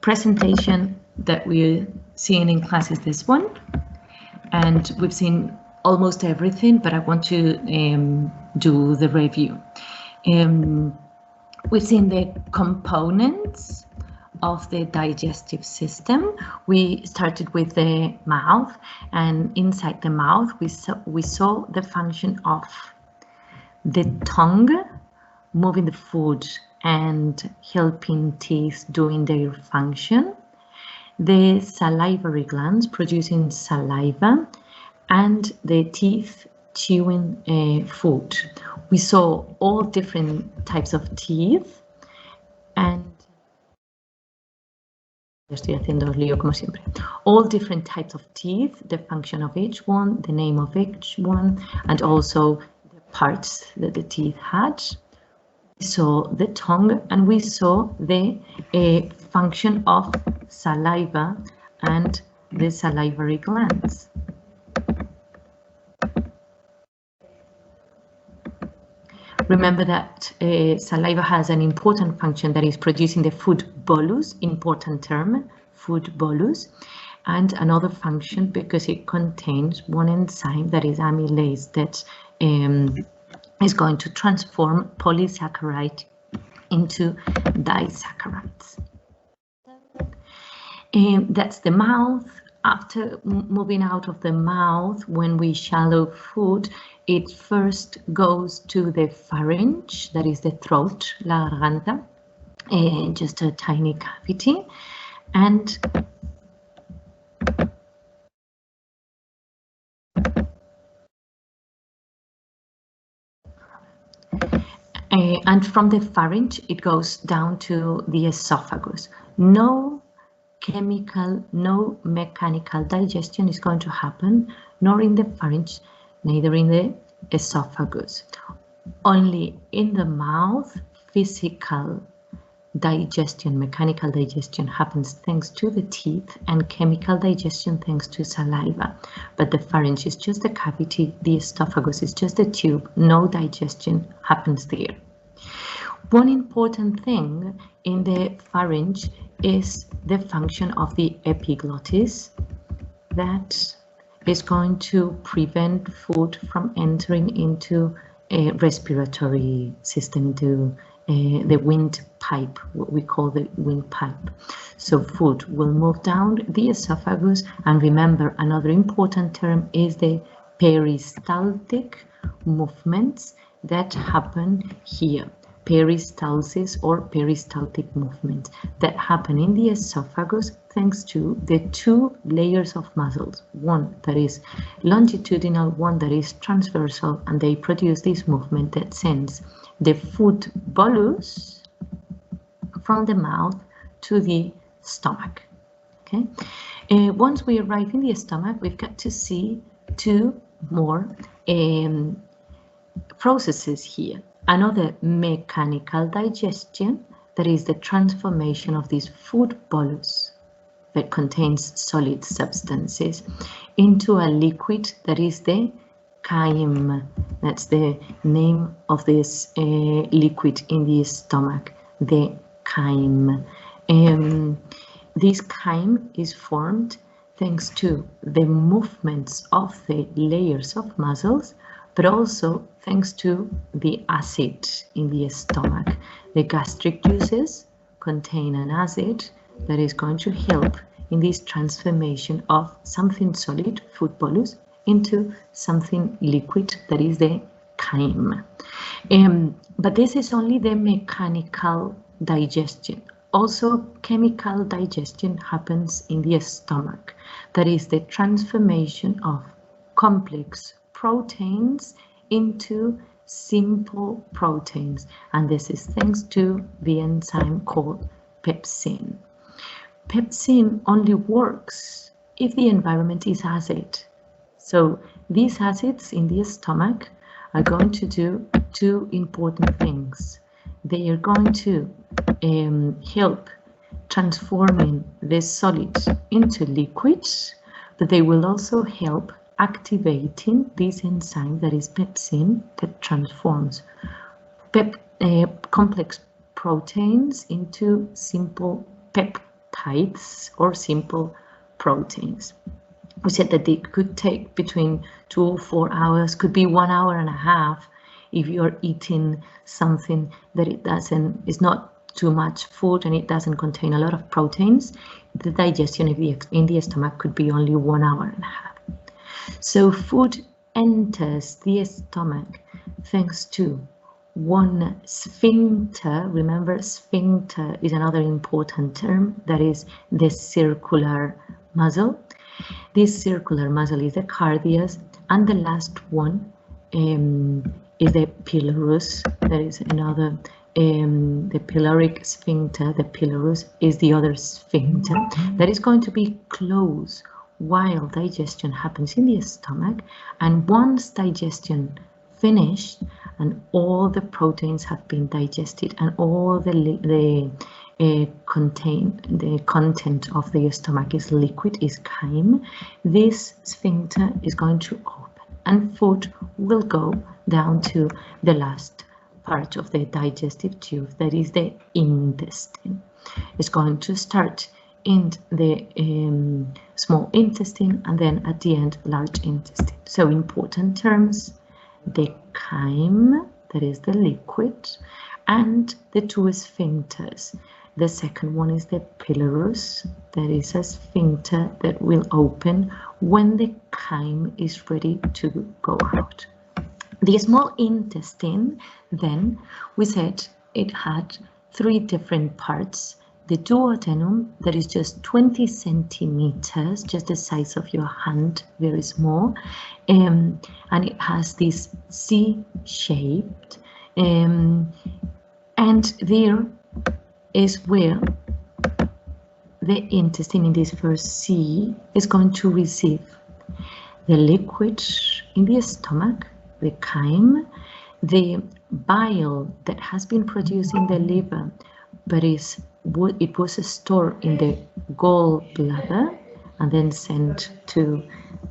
presentation that we're seeing in class is this one, and we've seen almost everything, but I want to do the review. We've seen the components of the digestive system. We started with the mouth, and inside the mouth we saw the function of the tongue moving the food and helping teeth doing their function, the salivary glands producing saliva, and the teeth chewing food. We saw all different types of teeth, and estoy haciendo lío como siempre. All different types of teeth, the function of each one, the name of each one, and also the parts that the teeth had. We saw the tongue, and we saw the function of saliva and the salivary glands. Remember that saliva has an important function, that is producing the food bolus, important term, food bolus, and another function because it contains one enzyme, that is amylase, that is going to transform polysaccharide into disaccharides. That's the mouth. After moving out of the mouth, when we swallow food, it first goes to the pharynx, that is the throat, la garganta, just a tiny cavity, and from the pharynx it goes down to the esophagus. No chemical, no mechanical digestion is going to happen, nor in the pharynx, neither in the esophagus. Only in the mouth, physical digestion, mechanical digestion happens thanks to the teeth, and chemical digestion thanks to saliva. But the pharynx is just the cavity, the esophagus is just the tube, no digestion happens there. One important thing in the pharynx is the function of the epiglottis, that is going to prevent food from entering into a respiratory system, into the windpipe, what we call the windpipe. So food will move down the esophagus, and remember, another important term is the peristaltic movements that happen here. Peristalsis or peristaltic movements that happen in the esophagus thanks to the two layers of muscles, one that is longitudinal, one that is transversal, and they produce this movement that sends the food bolus from the mouth to the stomach. Okay. Once we arrive in the stomach, we've got to see two more processes here. Another mechanical digestion, that is the transformation of this food bolus that contains solid substances into a liquid, that is the chyme. That's the name of this liquid in the stomach, the chyme. This chyme is formed thanks to the movements of the layers of muscles, but also thanks to the acid in the stomach. The gastric juices contain an acid that is going to help in this transformation of something solid, food bolus, into something liquid, that is the chyme. But this is only the mechanical digestion. Also, chemical digestion happens in the stomach. That is the transformation of complex proteins into simple proteins, and this is thanks to the enzyme called pepsin. Pepsin only works if the environment is acid. So these acids in the stomach are going to do two important things. They are going to help transforming the solids into liquids, but they will also help activating this enzyme, that is pepsin, that transforms complex proteins into simple peptides or simple proteins. We said that they could take between 2 or 4 hours, could be 1 hour and a half if you're eating something that is not too much food and it doesn't contain a lot of proteins. The digestion in the stomach could be only 1 hour and a half. So food enters the stomach thanks to one sphincter. Remember, sphincter is another important term, that is the circular muscle. This circular muscle is the cardiac, and the last one is the pylorus. That is another, the pyloric sphincter. The pylorus is the other sphincter that is going to be closed while digestion happens in the stomach. And once digestion finished and all the proteins have been digested and all the content of the stomach is liquid, is chyme, this sphincter is going to open and food will go down to the last part of the digestive tube, that is the intestine. It's going to start in the small intestine and then at the end large intestine. So important terms: the chyme, that is the liquid, and the two sphincters. The second one is the pylorus, that is a sphincter that will open when the chyme is ready to go out. The small intestine, then, we said it had 3 different parts. The duodenum, that is just 20 centimeters, just the size of your hand, very small, and it has this C-shaped, and there is where the intestine in this first C is going to receive the liquid in the stomach, the chyme, the bile that has been produced in the liver, but it was stored in the gallbladder and then sent to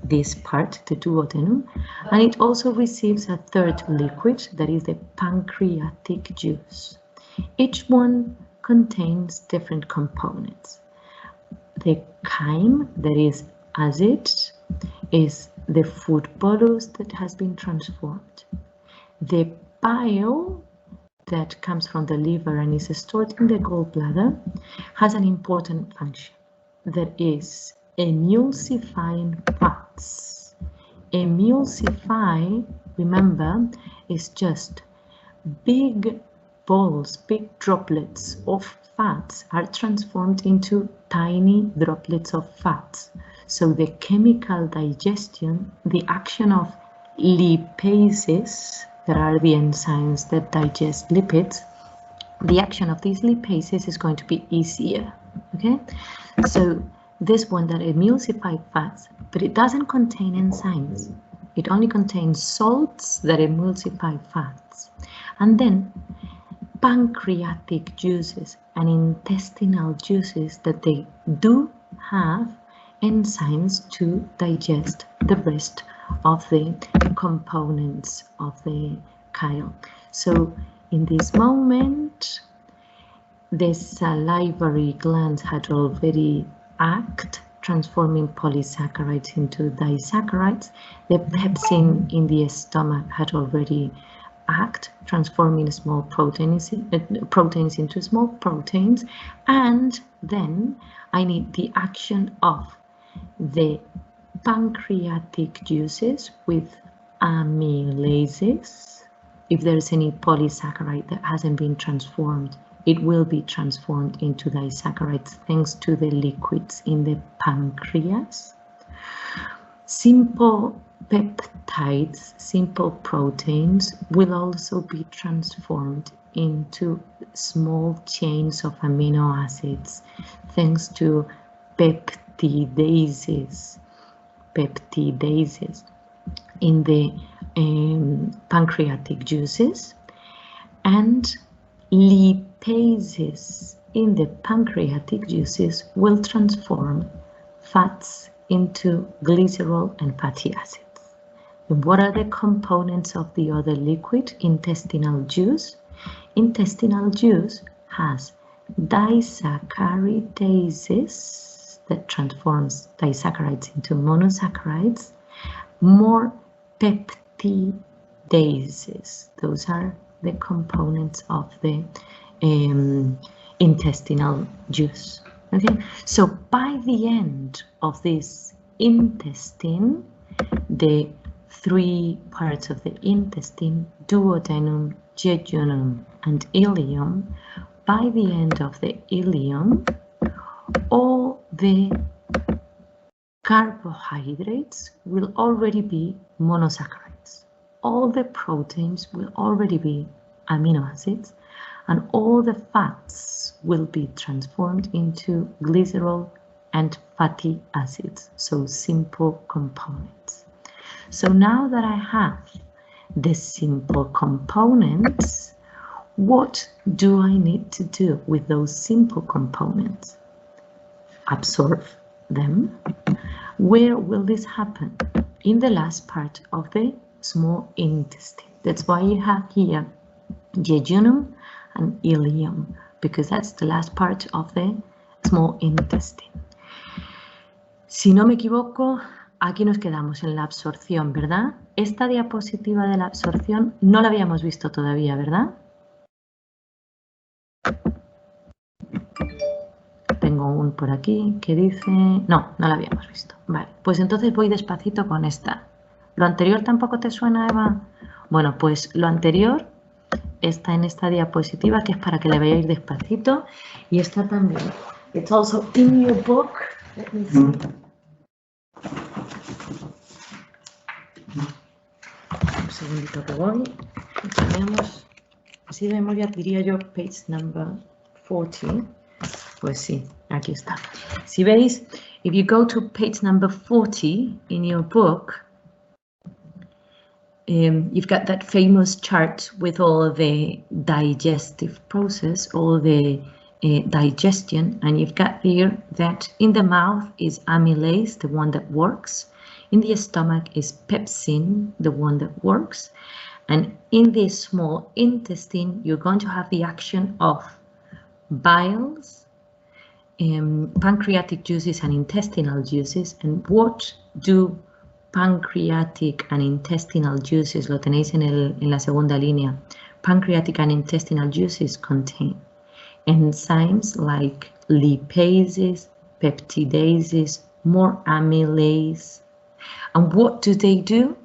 this part, the duodenum, and it also receives a third liquid, that is the pancreatic juice. Each one contains different components. The chyme, that is acid, is the food bolus that has been transformed. The bile that comes from the liver and is stored in the gallbladder has an important function, that is emulsifying fats. Emulsify, remember, is just big balls, big droplets of fats are transformed into tiny droplets of fats. So the chemical digestion, the action of lipases, that are the enzymes that digest lipids, the action of these lipases is going to be easier, okay? So this one that emulsified fats, but it doesn't contain enzymes. It only contains salts that emulsify fats. And then pancreatic juices and intestinal juices that they do have enzymes to digest the rest of the components of the chyle. So in this moment, the salivary glands had already acted, transforming polysaccharides into disaccharides. The pepsin in the stomach had already acted, transforming small proteins into small proteins. And then I need the action of the pancreatic juices with amylases. If there's any polysaccharide that hasn't been transformed, it will be transformed into disaccharides thanks to the liquids in the pancreas. Simple peptides, simple proteins, will also be transformed into small chains of amino acids thanks to peptidases in the pancreatic juices, and lipases in the pancreatic juices will transform fats into glycerol and fatty acids. And what are the components of the other liquid, intestinal juice? Intestinal juice has disaccharidases, that transforms disaccharides into monosaccharides, more peptidases. Those are the components of the intestinal juice. Okay, so by the end of this intestine, the three parts of the intestine, duodenum, jejunum, and ileum, by the end of the ileum, all the carbohydrates will already be monosaccharides. All the proteins will already be amino acids, and all the fats will be transformed into glycerol and fatty acids, so simple components. So now that I have the simple components, what do I need to do with those simple components? Absorb them. Where will this happen? In the last part of the small intestine. That's why you have here jejunum and ileum, because that's the last part of the small intestine. Si no me equivoco, aquí nos quedamos en la absorción, ¿verdad? Esta diapositiva de la absorción no la habíamos visto todavía, ¿verdad? Tengo un por aquí que dice... No, no la habíamos visto. Vale, pues entonces voy despacito con esta. ¿Lo anterior tampoco te suena, Eva? Bueno, pues lo anterior está en esta diapositiva, que es para que la veáis despacito, y está también. It's also in your book. Let me see. Un segundito que voy. Tenemos, así de memoria diría yo, page number 40. Pues sí, aquí está. Si veis, if you go to page number 40 in your book, you've got that famous chart with all the digestive process, all the digestion, and you've got here that in the mouth is amylase, the one that works. In the stomach is pepsin, the one that works. And in the small intestine, you're going to have the action of biles, pancreatic juices and intestinal juices. And what do pancreatic and intestinal juices, lo tenéis en la segunda línea, pancreatic and intestinal juices contain enzymes like lipases, peptidases, more amylase. And what do?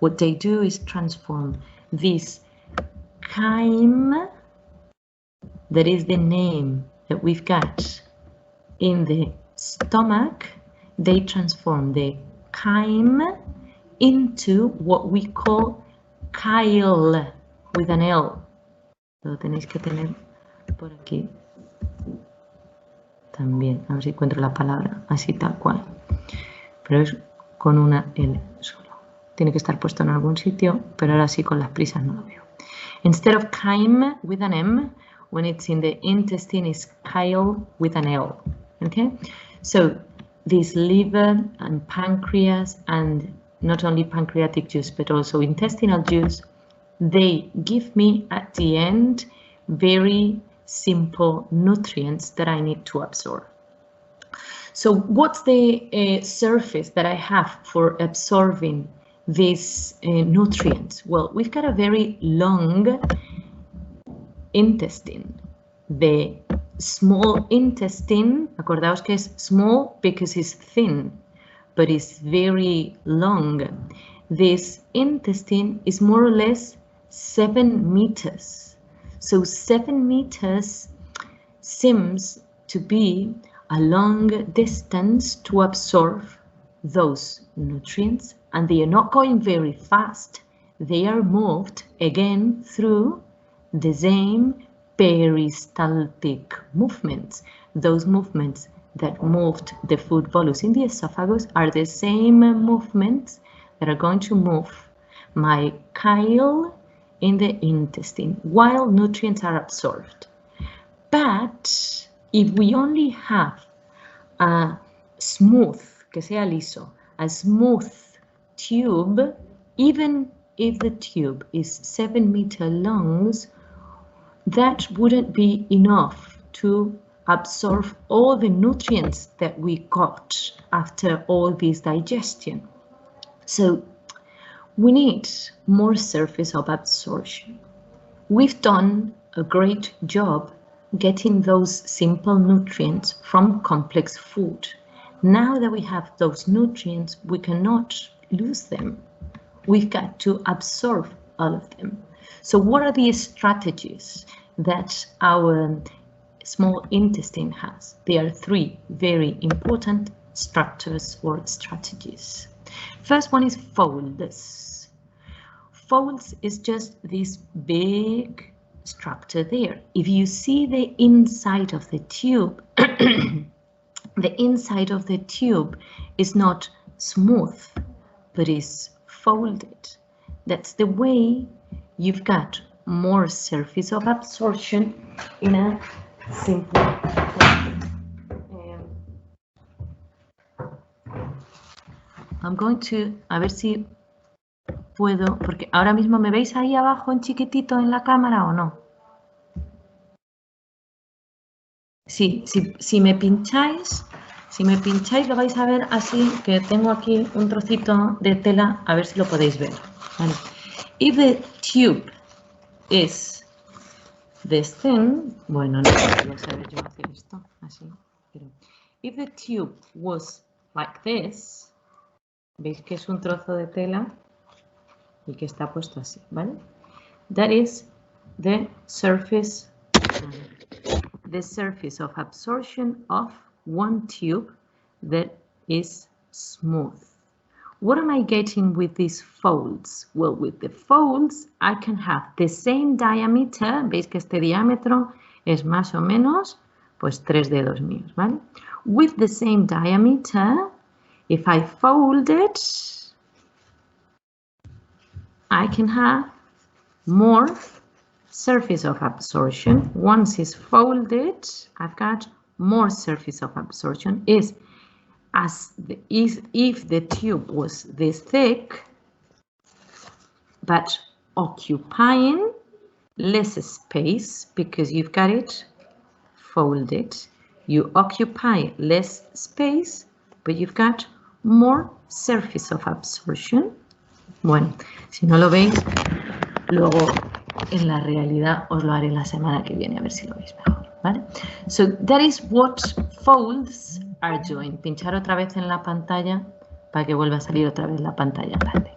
What they do is transform this chyme, that is the name that we've got in the stomach, they transform the chyme into what we call chyle with an L. Lo tenéis que tener por aquí también. A ver si encuentro la palabra así tal cual. Pero es con una L solo. Tiene que estar puesto en algún sitio, pero ahora sí con las prisas no lo veo. Instead of chyme with an M, when it's in the intestine, is chyle with an L. Okay, so this liver and pancreas, and not only pancreatic juice but also intestinal juice, they give me at the end very simple nutrients that I need to absorb. So what's the surface that I have for absorbing these nutrients? Well, we've got a very long intestine. The small intestine, acordaos que es small because it's thin, but it's very long. This intestine is more or less 7 meters. So 7 meters seems to be a long distance to absorb those nutrients, and they are not going very fast. They are moved again through the same peristaltic movements. Those movements that moved the food bolus in the esophagus are the same movements that are going to move my chyle in the intestine while nutrients are absorbed. But if we only have a smooth, que sea liso, a smooth tube, even if the tube is 7 meters long, that wouldn't be enough to absorb all the nutrients that we got after all this digestion. So we need more surface of absorption. We've done a great job getting those simple nutrients from complex food. Now that we have those nutrients, we cannot lose them. We've got to absorb all of them. So what are the strategies that our small intestine has? There are three very important structures or strategies. First one is folds. Folds is just this big structure there. If you see the inside of the tube, the inside of the tube is not smooth, but is folded. That's the way you've got more surface of absorption in a simple way. I'm going to, a ver si puedo, porque ahora mismo me veis ahí abajo en chiquitito en la cámara o no. Sí, si me pincháis lo vais a ver así, que tengo aquí un trocito de tela, a ver si lo podéis ver. Vale. If the tube is this thin, bueno, no voy a saber yo hacer esto, así, pero if the tube was like this, veis que es un trozo de tela y que está puesto así, ¿vale? That is the surface of absorption of one tube that is smooth. What am I getting with these folds? Well, with the folds, I can have the same diameter. Veis que este diámetro es más o menos, pues 3 dedos míos, ¿vale? With the same diameter, if I fold it, I can have more surface of absorption. Once it's folded, I've got more surface of absorption. If the tube was this thick, but occupying less space because you've got it folded, you occupy less space, but you've got more surface of absorption. Bueno, si no lo veis, luego en la realidad os lo haré la semana que viene, a ver si lo veis mejor, ¿vale? So that is what folds are doing. Pinchar otra vez en la pantalla para que vuelva a salir otra vez la pantalla grande.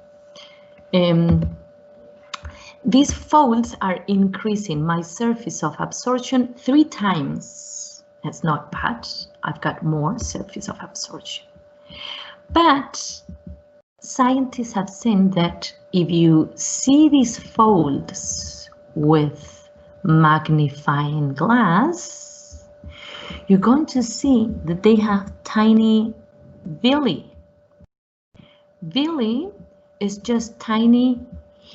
These folds are increasing my surface of absorption 3 times. That's not bad. I've got more surface of absorption. But scientists have seen that if you see these folds with magnifying glass, you're going to see that they have tiny villi. Villi is just tiny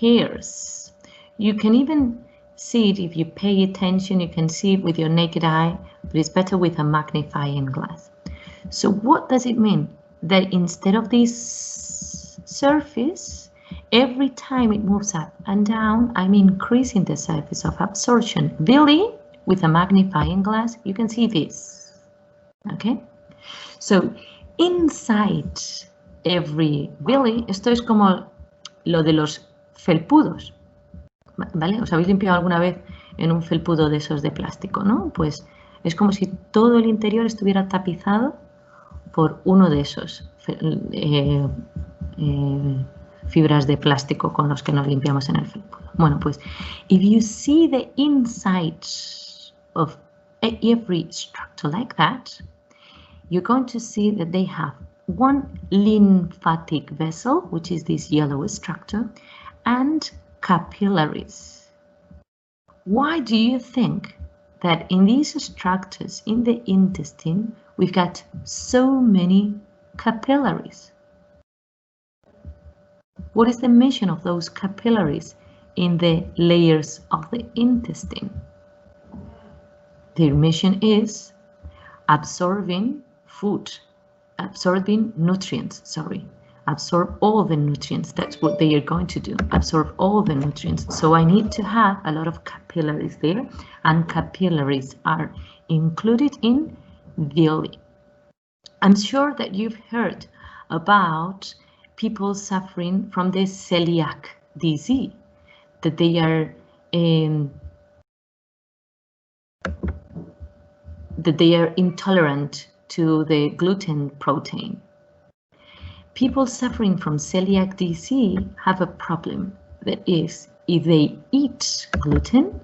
hairs. You can even see it if you pay attention, you can see it with your naked eye, but it's better with a magnifying glass. So what does it mean? That instead of this surface, every time it moves up and down, I'm increasing the surface of absorption. Villi, with a magnifying glass, you can see this. Okay? So inside every villi, esto es como lo de los felpudos, ¿vale? ¿Os habéis limpiado alguna vez en un felpudo de esos de plástico, no? Pues es como si todo el interior estuviera tapizado por uno de esos fibras de plástico con los que nos limpiamos en el felpudo. Bueno, pues if you see the inside of every structure like that, you're going to see that they have one lymphatic vessel, which is this yellow structure, and capillaries. Why do you think that in these structures in the intestine we've got so many capillaries? What is the mission of those capillaries in the layers of the intestine? Their mission is absorbing food, absorbing nutrients, absorb all the nutrients. That's what they are going to do, absorb all the nutrients. So I need to have a lot of capillaries there, and capillaries are included in villi. I'm sure that you've heard about people suffering from the celiac disease, that they are intolerant to the gluten protein. People suffering from celiac disease have a problem. That is, if they eat gluten,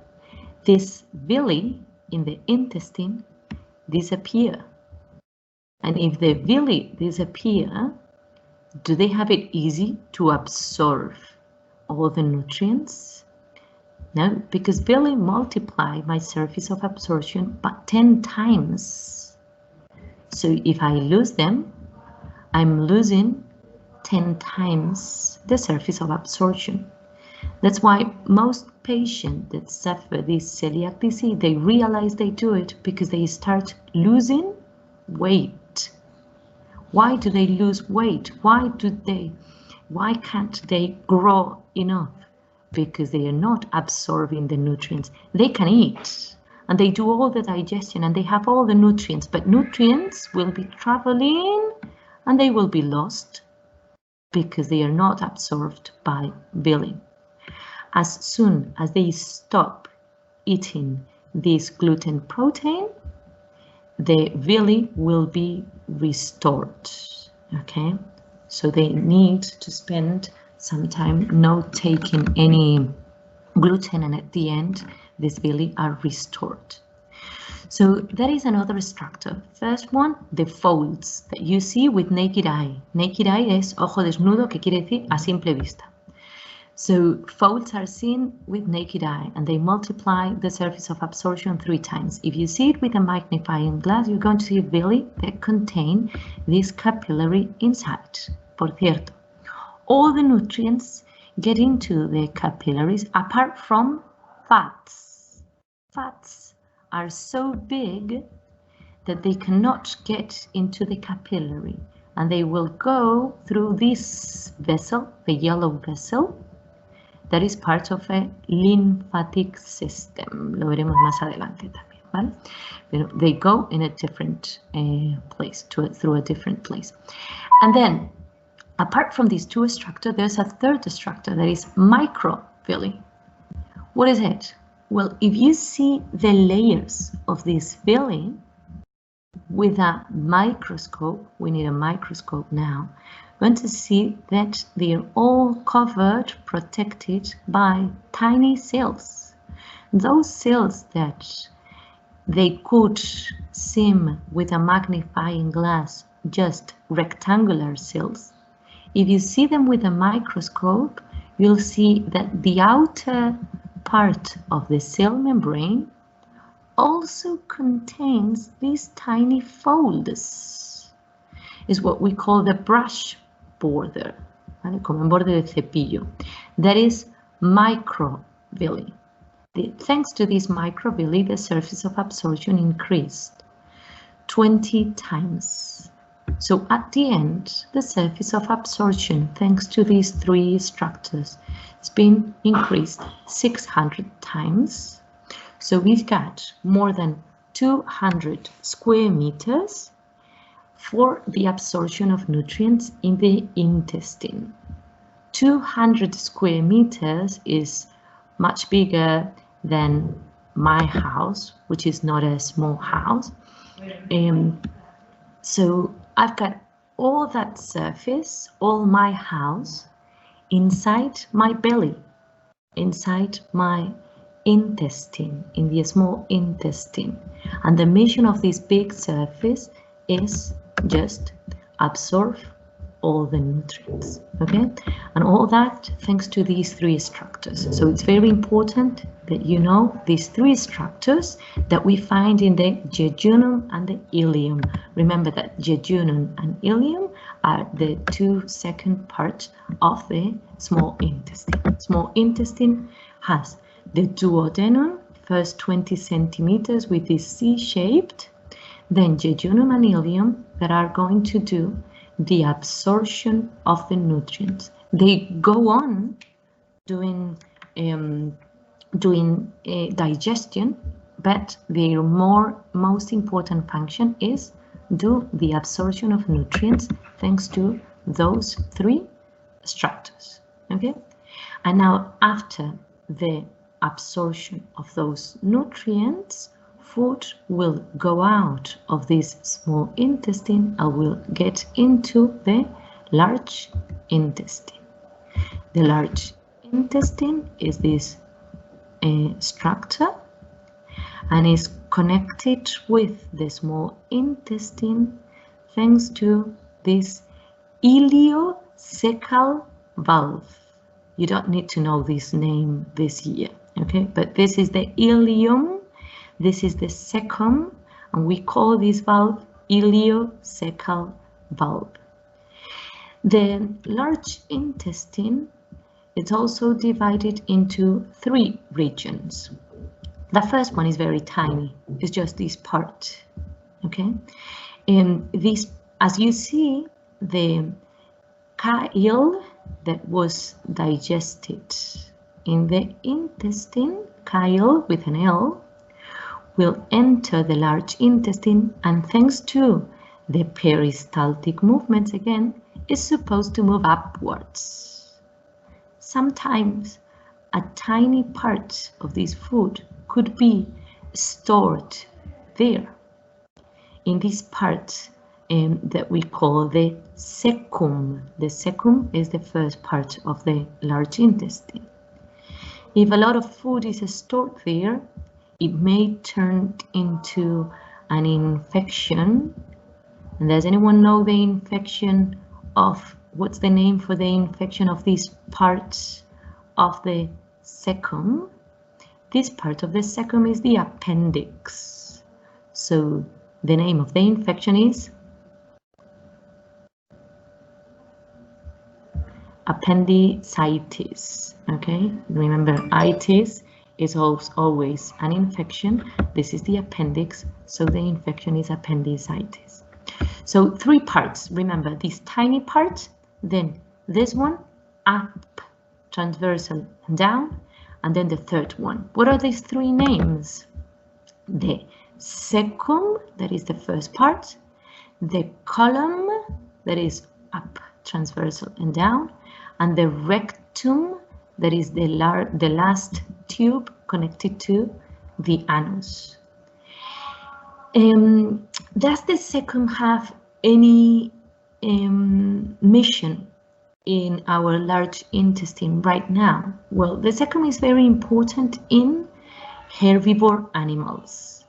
this villi in the intestine disappear. And if the villi disappear, do they have it easy to absorb all the nutrients? No, because villi multiply my surface of absorption by 10 times. So if I lose them, I'm losing 10 times the surface of absorption. That's why most patients that suffer this celiac disease, they realize they do it because they start losing weight. Why do they lose weight? Why can't they grow enough? Because they are not absorbing the nutrients. They can eat and they do all the digestion and they have all the nutrients, but nutrients will be traveling and they will be lost because they are not absorbed by villi. As soon as they stop eating this gluten protein, the villi will be restored. Okay, so they need to spend some time not taking any gluten, and at the end, these villi are restored. So that is another structure. First one, the folds that you see with naked eye. Naked eye es ojo desnudo, que quiere decir a simple vista. So folds are seen with naked eye and they multiply the surface of absorption 3 times. If you see it with a magnifying glass, you're going to see villi that contain this capillary inside. Por cierto, all the nutrients get into the capillaries apart from fats. Fats are so big that they cannot get into the capillary and they will go through this vessel, the yellow vessel, that is part of a lymphatic system. Lo veremos más adelante también, ¿vale? Pero they go in a different place, through a different place. And then, apart from these 2 structures, there's a third structure that is microvilli. What is it? Well, if you see the layers of this villi with a microscope, we need a microscope now, we're going to see that they are all covered, protected by tiny cells. Those cells that they could seem with a magnifying glass just rectangular cells, if you see them with a microscope, you'll see that the outer part of the cell membrane also contains these tiny folds. It's what we call the brush border, ¿vale? Como en borde de cepillo. That is microvilli. Thanks to this microvilli, the surface of absorption increased 20 times. So at the end, the surface of absorption, thanks to these 3 structures, has been increased 600 times. So we've got more than 200 square meters for the absorption of nutrients in the intestine. 200 square meters is much bigger than my house, which is not a small house. So I've got all that surface, all my house, inside my belly, inside my intestine, in the small intestine. And the mission of this big surface is just absorb all the nutrients, okay? And all that thanks to these 3 structures. So it's very important that you know these 3 structures that we find in the jejunum and the ileum. Remember that jejunum and ileum are the 2 second parts of the small intestine. Small intestine has the duodenum, first 20 centimeters with this C-shaped, then jejunum and ileum that are going to do the absorption of the nutrients. They go on doing digestion, but their most important function is do the absorption of nutrients thanks to those three structures. Okay, and now after the absorption of those nutrients, food will go out of this small intestine and will get into the large intestine. The large intestine is this structure and is connected with the small intestine thanks to this ileocecal valve. You don't need to know this name this year, okay? But this is the ileum, this is the cecum, and we call this valve ileocecal valve. The large intestine is also divided into three regions. The first one is very tiny, it's just this part, okay? And this, as you see, the chyle that was digested in the intestine, chyle with an L, will enter the large intestine, and thanks to the peristaltic movements again, is supposed to move upwards. Sometimes a tiny part of this food could be stored there in this part that we call the cecum. The cecum is the first part of the large intestine. If a lot of food is stored there, it may turn into an infection. And does anyone know the infection of, what's the name for the infection of this part of the cecum? This part of the cecum is the appendix. So the name of the infection is appendicitis. Okay, remember, itis is always an infection. This is the appendix, so the infection is appendicitis. So three parts, remember, this tiny part, then this one, up, transversal, and down, and then the third one. What are these three names? The cecum, that is the first part, the column, that is up, transversal, and down, and the rectum, that is the last tube connected to the anus. Does the cecum have any mission in our large intestine right now? Well, the cecum is very important in herbivore animals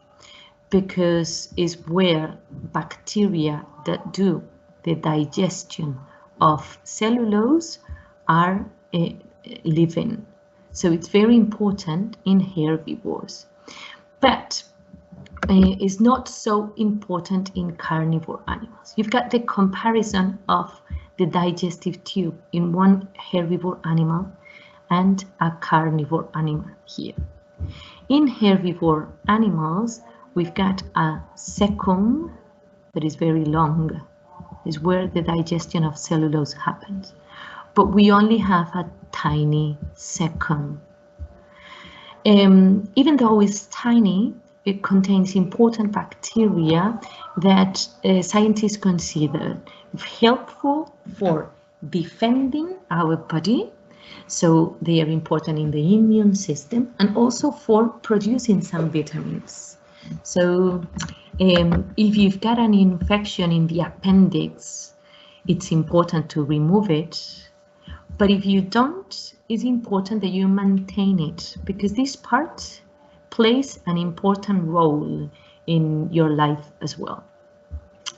because it's where bacteria that do the digestion of cellulose are living. So it's very important in herbivores, but is not so important in carnivore animals. You've got the comparison of the digestive tube in one herbivore animal and a carnivore animal here. In herbivore animals, we've got a cecum that is very long, is where the digestion of cellulose happens, but we only have a tiny cecum. Even though it's tiny, it contains important bacteria that scientists consider helpful for defending our body. So they are important in the immune system and also for producing some vitamins. So if you've got an infection in the appendix, it's important to remove it. But if you don't, it's important that you maintain it because this part plays an important role in your life as well.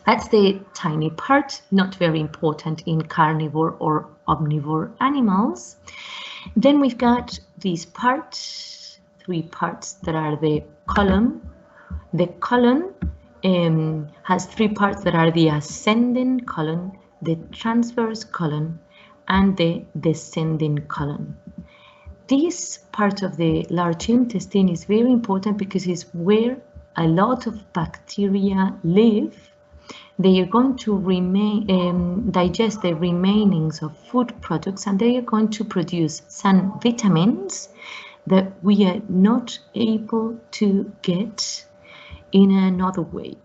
That's the tiny part, not very important in carnivore or omnivore animals. Then we've got these parts, three parts that are the column. The colon has three parts that are the ascending colon, the transverse colon, and the descending colon. This part of the large intestine is very important because it's where a lot of bacteria live they are going to digest the remainings of food products, and they are going to produce some vitamins that we are not able to get in another way,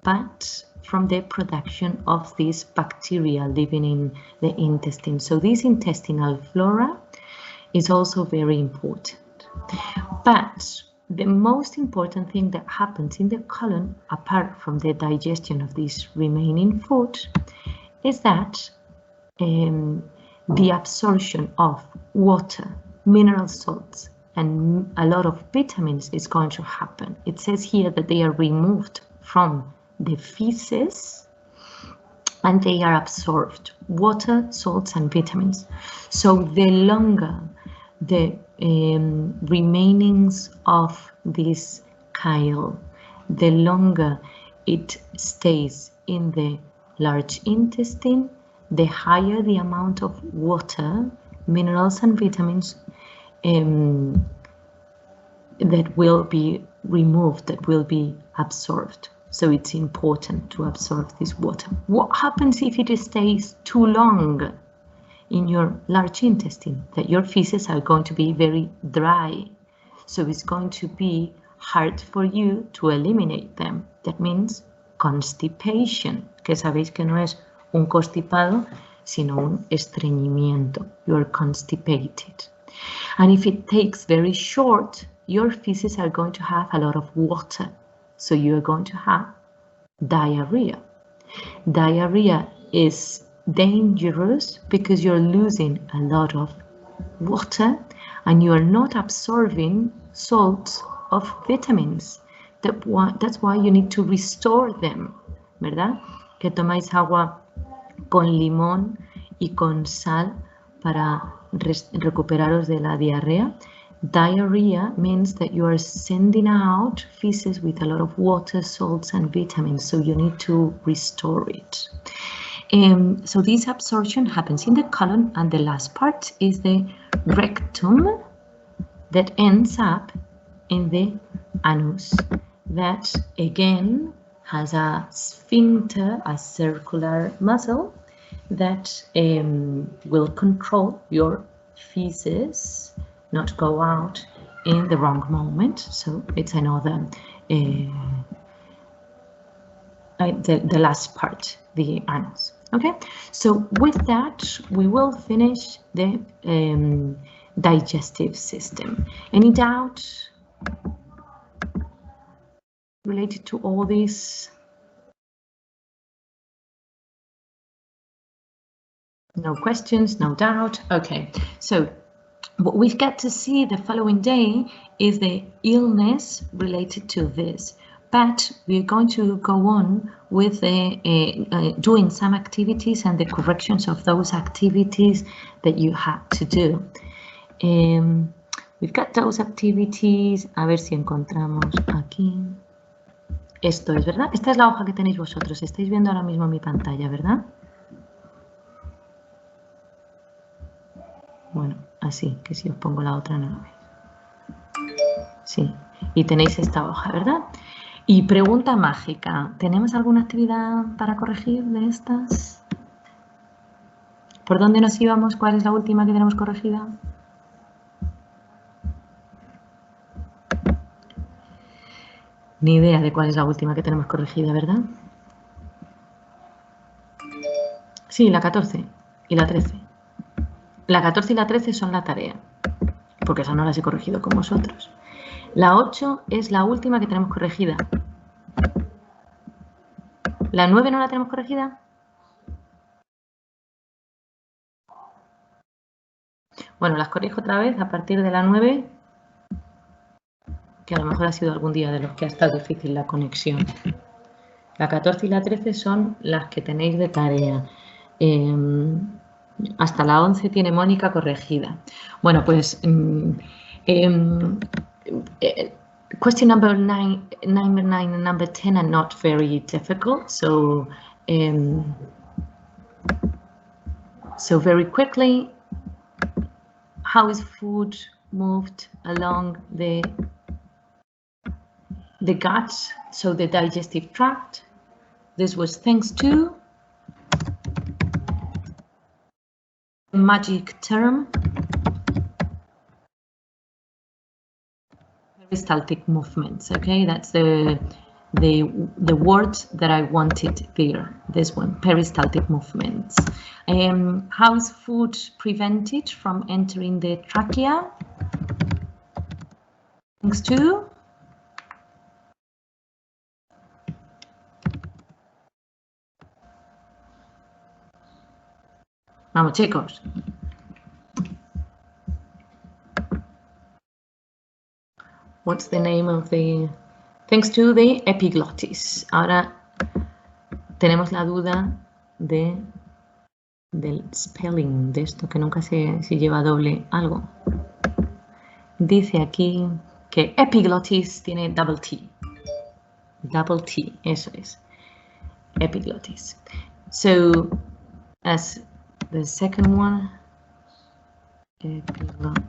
but from the production of these bacteria living in the intestine. So this intestinal flora is also very important. But the most important thing that happens in the colon, apart from the digestion of this remaining food, is that the absorption of water, mineral salts, and a lot of vitamins is going to happen. It says here that they are removed from the feces and they are absorbed, water, salts, and vitamins. So the longer the remainings of this chyle, the longer it stays in the large intestine, the higher the amount of water, minerals, and vitamins that will be removed, that will be absorbed. So it's important to absorb this water. What happens if it stays too long in your large intestine? That your feces are going to be very dry. So it's going to be hard for you to eliminate them. That means constipation, que sabéis que no es un constipado, sino un estreñimiento. You are constipated. And if it takes very short, your feces are going to have a lot of water. So you're going to have diarrhea. Diarrhea is dangerous because you're losing a lot of water and you are not absorbing salts of vitamins. That's why you need to restore them, ¿verdad? Que tomáis agua con limón y con sal para recuperaros de la diarrea. Diarrhea means that you are sending out feces with a lot of water, salts, and vitamins, so you need to restore it. So this absorption happens in the colon, and the last part is the rectum that ends up in the anus. That again has a sphincter, a circular muscle that will control your feces not go out in the wrong moment. So it's another, the last part, the anus. Okay, so with that, we will finish the digestive system. Any doubt related to all this? No questions, no doubt. Okay, so what we get to see the following day is the illness related to this, but we're going to go on with doing some activities and the corrections of those activities that you had to do. We've got those activities. A ver si encontramos aquí. Esto es, ¿verdad? Esta es la hoja que tenéis vosotros. Estáis viendo ahora mismo mi pantalla, ¿verdad? Bueno, así, que si os pongo la otra no lo veis. Sí, y tenéis esta hoja, ¿verdad? Y pregunta mágica, ¿tenemos alguna actividad para corregir de estas? ¿Por dónde nos íbamos? ¿Cuál es la última que tenemos corregida? Ni idea de cuál es la última que tenemos corregida, ¿verdad? Sí, la 14 y la 13. La 14 y la 13 son la tarea, porque esas no las he corregido con vosotros. La 8 es la última que tenemos corregida. ¿La 9 no la tenemos corregida? Bueno, las corrijo otra vez a partir de la 9, que a lo mejor ha sido algún día de los que ha estado difícil la conexión. La 14 y la 13 son las que tenéis de tarea. Hasta la 11 tiene Mónica corregida. Bueno, pues question number 9 and number 10 are not very difficult, so very quickly, how is food moved along the gut, so the digestive tract? This was thanks to magic term peristaltic movements. Okay, that's the word that I wanted there. This one, peristaltic movements. How is food prevented from entering the trachea? Thanks to vamos, chicos. What's the name of the... Thanks to the epiglottis. Ahora tenemos la duda del spelling de esto, que nunca sé si lleva doble algo. Dice aquí que epiglottis tiene double T. Double T, eso es. Epiglottis. So, as the second one, epiglottis.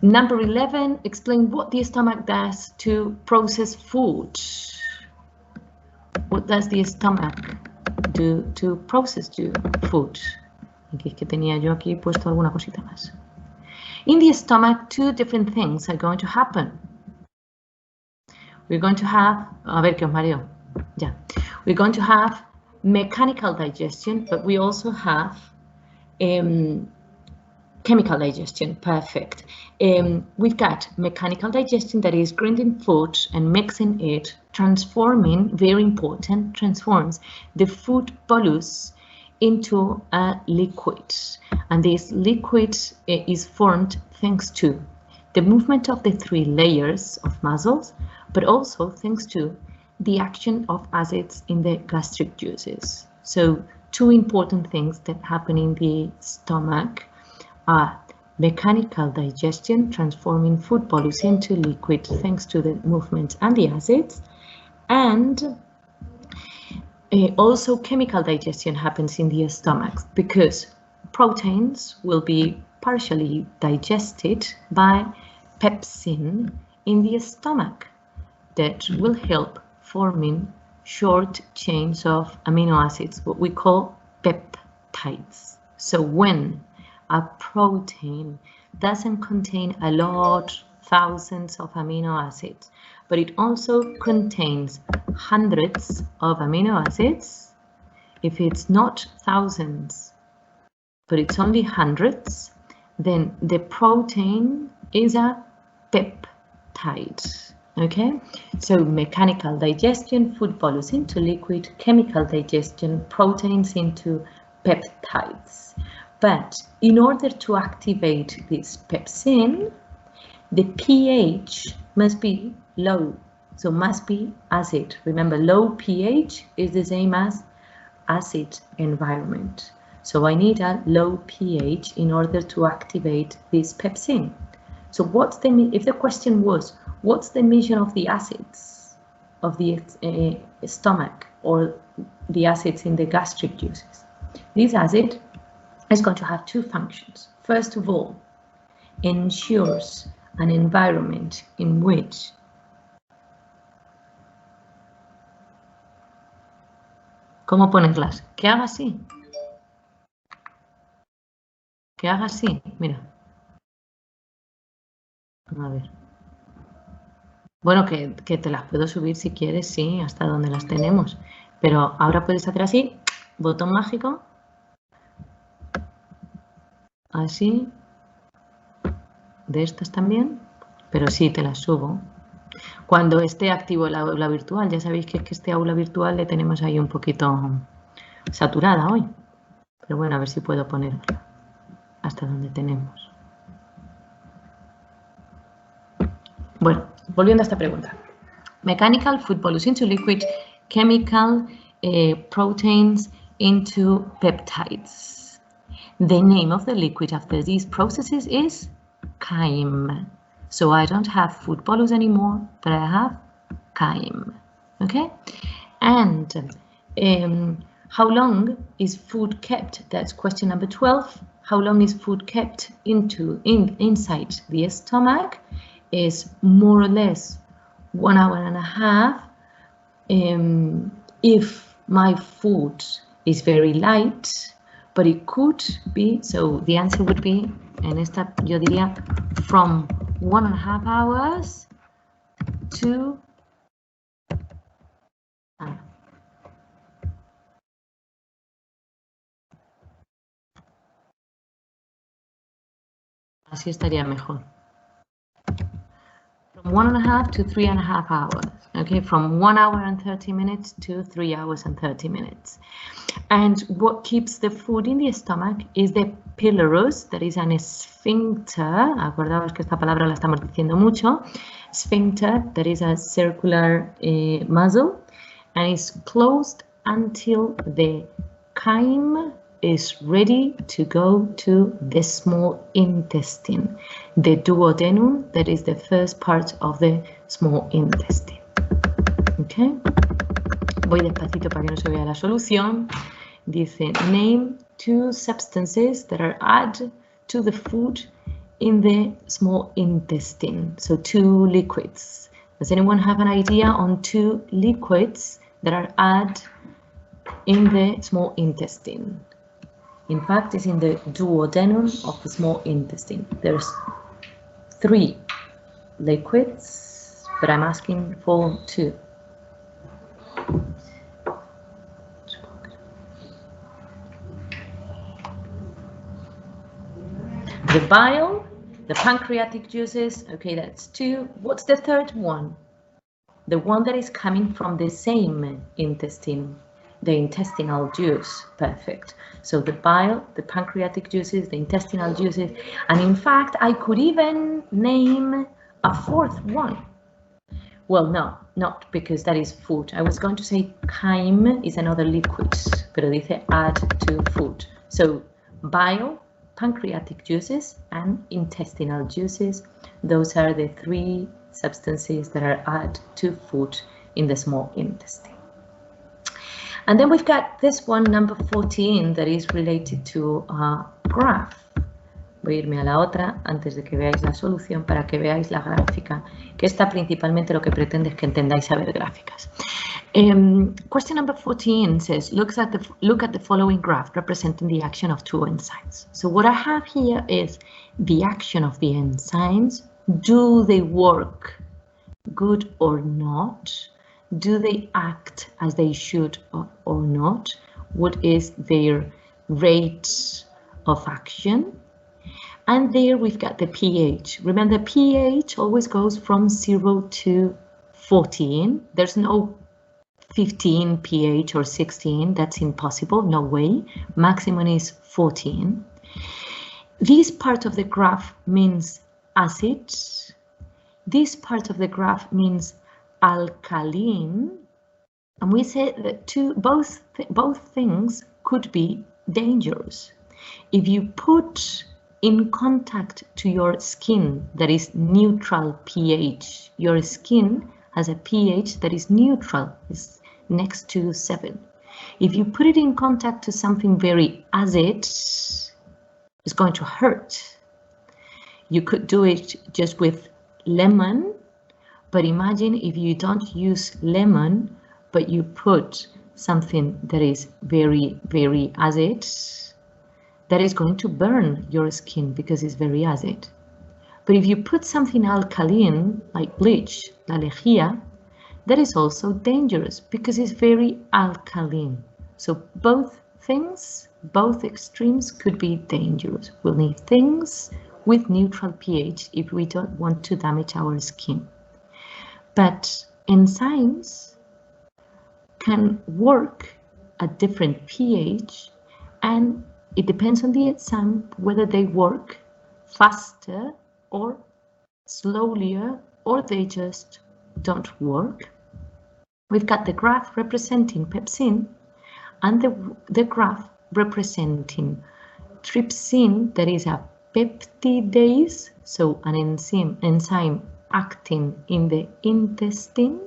Number 11, explain what the stomach does to process food. What does the stomach do to process food? Aquí es que tenía yo aquí puesto alguna cosita más. In the stomach, two different things are going to happen. We're going to have, a ver que os mareo, ya. We're going to have mechanical digestion, but we also have chemical digestion. Perfect. We've got mechanical digestion, that is grinding food and mixing it, transforming, very important, transforms the food bolus into a liquid. And this liquid is formed thanks to the movement of the 3 layers of muscles, but also thanks to the action of acids in the gastric juices. So 2 important things that happen in the stomach are mechanical digestion, transforming food bolus into liquid thanks to the movement and the acids, and also chemical digestion happens in the stomach because proteins will be partially digested by pepsin in the stomach that will help forming short chains of amino acids, what we call peptides. So when a protein doesn't contain a lot, thousands of amino acids, but it also contains hundreds of amino acids, if it's not thousands, but it's only hundreds, then the protein is a peptide. Okay, so mechanical digestion, food bolus into liquid, chemical digestion, proteins into peptides. But in order to activate this pepsin, the pH must be low, so must be acid. Remember, low pH is the same as acid environment. So I need a low pH in order to activate this pepsin. So what's the, if the question was, what's the mission of the acids of the stomach or the acids in the gastric juices? This acid is going to have 2 functions. First of all, ensures an environment in which ¿cómo ponerlas? Que haga así. Que haga así, mira. A ver. Bueno, que te las puedo subir si quieres, sí, hasta donde las tenemos. Pero ahora puedes hacer así, botón mágico. Así. De estas también. Pero sí, te las subo. Cuando esté activo el aula virtual, ya sabéis que es que este aula virtual le tenemos ahí un poquito saturada hoy. Pero bueno, a ver si puedo ponerla hasta donde tenemos. Bueno, volviendo a esta pregunta. Mechanical food bolus into liquid, chemical proteins into peptides. The name of the liquid after these processes is chyme. So I don't have food bolus anymore, but I have chyme. Okay? And how long is food kept? That's question number 12. How long is food kept inside the stomach? Is more or less 1.5 hours if my food is very light, but it could be, so the answer would be, en esta yo diría, from 1.5 hours to así estaría mejor. From 1.5 to 3.5 hours. Okay, from 1 hour and 30 minutes to 3 hours and 30 minutes. And what keeps the food in the stomach is the pylorus, that is an sphincter. Acordaos que esta palabra la estamos diciendo mucho. Sphincter, that is a circular muscle, and is closed until the chyme is ready to go to the small intestine, the duodenum, that is the first part of the small intestine. Okay. Voy despacito para que no se vea la solución. Dice, name 2 substances that are added to the food in the small intestine. So 2 liquids. Does anyone have an idea on 2 liquids that are added in the small intestine? In fact, it's in the duodenum of the small intestine. There's 3 liquids, but I'm asking for 2. The bile, the pancreatic juices, okay, that's 2. What's the third one? The one that is coming from the same intestine, the intestinal juice. Perfect. So the bile, the pancreatic juices, the intestinal juices, and in fact, I could even name a 4th one. Well, no, not because that is food. I was going to say chyme is another liquid, pero dice add to food. So bile, pancreatic juices, and intestinal juices, those are the 3 substances that are added to food in the small intestine. And then we've got this one, number 14, that is related to a graph. Voy a irme a la otra antes de que veáis la solución para que veáis la gráfica, que esta principalmente lo que pretende es que entendáis saber gráficas. Question number 14 says, look at the following graph representing the action of 2 enzymes. So what I have here is the action of the enzymes. Do they work good or not? Do they act as they should or not? What is their rate of action? And there we've got the pH. Remember, pH always goes from 0 to 14. There's no 15 pH or 16. That's impossible. No way. Maximum is 14. This part of the graph means acid. This part of the graph means alkaline. And we say that both things could be dangerous. If you put in contact to your skin that is neutral pH, your skin has a pH that is neutral, is next to 7. If you put it in contact to something very acid, it's going to hurt. You could do it just with lemon, but imagine if you don't use lemon, but you put something that is very, very acid, that is going to burn your skin because it's very acid. But if you put something alkaline, like bleach, la lejía, that is also dangerous because it's very alkaline. So both things, both extremes could be dangerous. We'll need things with neutral pH if we don't want to damage our skin. But enzymes can work at different pH, and it depends on the enzyme whether they work faster or slower, or they just don't work. We've got the graph representing pepsin and the graph representing trypsin, that is a peptidase, so an enzyme acting in the intestine,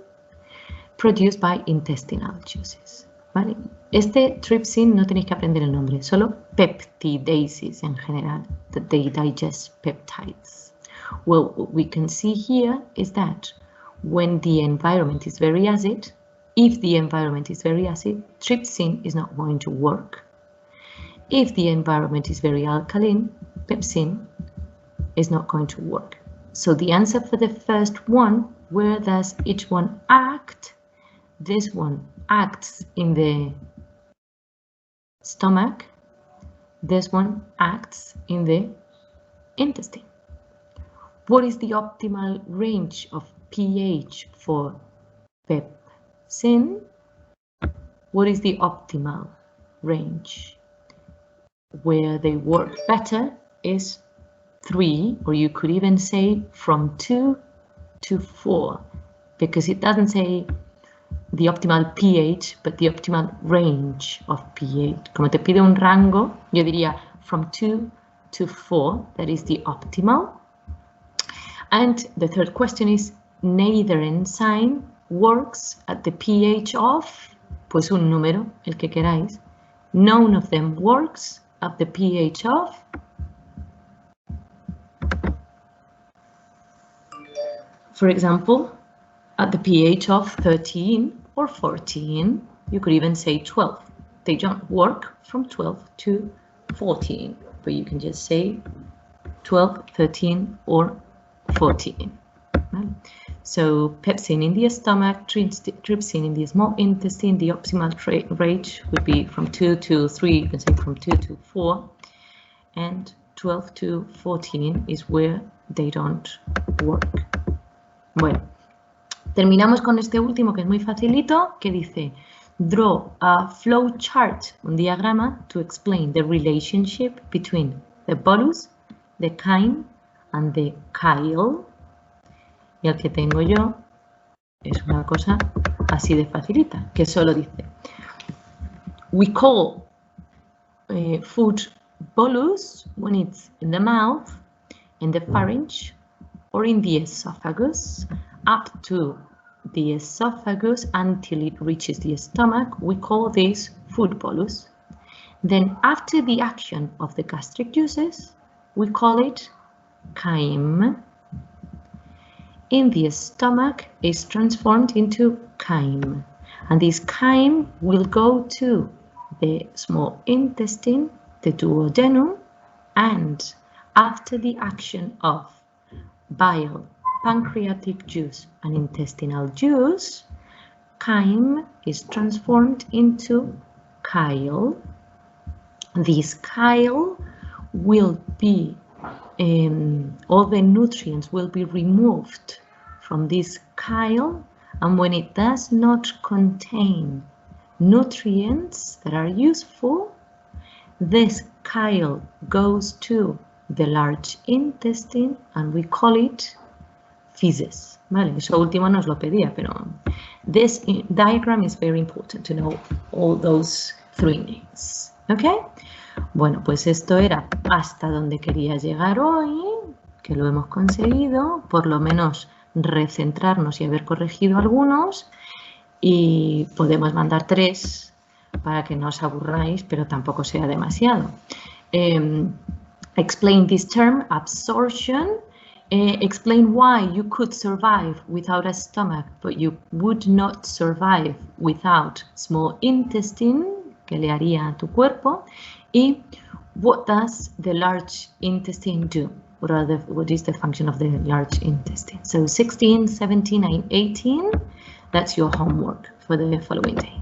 produced by intestinal juices. ¿Vale? Este trypsin no tenéis que aprender el nombre, solo peptidases en general, that they digest peptides. Well, what we can see here is that when the environment is very acid, If the environment is very acid, trypsin is not going to work. If the environment is very alkaline, pepsin is not going to work. So the answer for the first one, where does each one act? This one acts in the stomach. This one acts in the intestine. What is the optimal range of pH for pepsin? What is the optimal range? Where they work better is 3, or you could even say from 2 to 4, because it doesn't say the optimal pH, but the optimal range of pH. Como te pide un rango, yo diría from 2 to 4, that is the optimal. And the third question is, neither enzyme works at the pH of, pues un número, el que queráis. None of them works at the pH of, for example, at the pH of 13 or 14, you could even say 12. They don't work from 12 to 14, but you can just say 12, 13, or 14. Right? So pepsin in the stomach, trypsin in the small intestine, the optimal range would be from 2 to 3, you can say from 2 to 4, and 12 to 14 is where they don't work. Bueno, terminamos con este último que es muy facilito, que dice, draw a flow chart, un diagrama, to explain the relationship between the bolus, the chyme, and the chyle. Y el que tengo yo es una cosa así de facilita, que solo dice, we call food bolus when it's in the mouth, in the pharynx, or in the esophagus, up to the esophagus until it reaches the stomach. We call this food bolus. Then after the action of the gastric juices, we call it chyme. In the stomach is transformed into chyme, and this chyme will go to the small intestine, the duodenum, and after the action of bile, pancreatic juice, and intestinal juice, chyme is transformed into chyle. This chyle will be, all the nutrients will be removed from this chyle, and when it does not contain nutrients that are useful, this chyle goes to the large intestine and we call it feces. Vale, eso último nos lo pedía, pero this diagram is very important to know all those three names. Okay? Bueno, pues esto era hasta donde quería llegar hoy, que lo hemos conseguido, por lo menos recentrarnos y haber corregido algunos, y podemos mandar 3 para que no os aburráis, pero tampoco sea demasiado. Explain this term, absorption. Explain why you could survive without a stomach, but you would not survive without small intestine, que le haría a tu cuerpo. Y what does the large intestine do? What is the function of the large intestine? So 16, 17, and 18, that's your homework for the following day.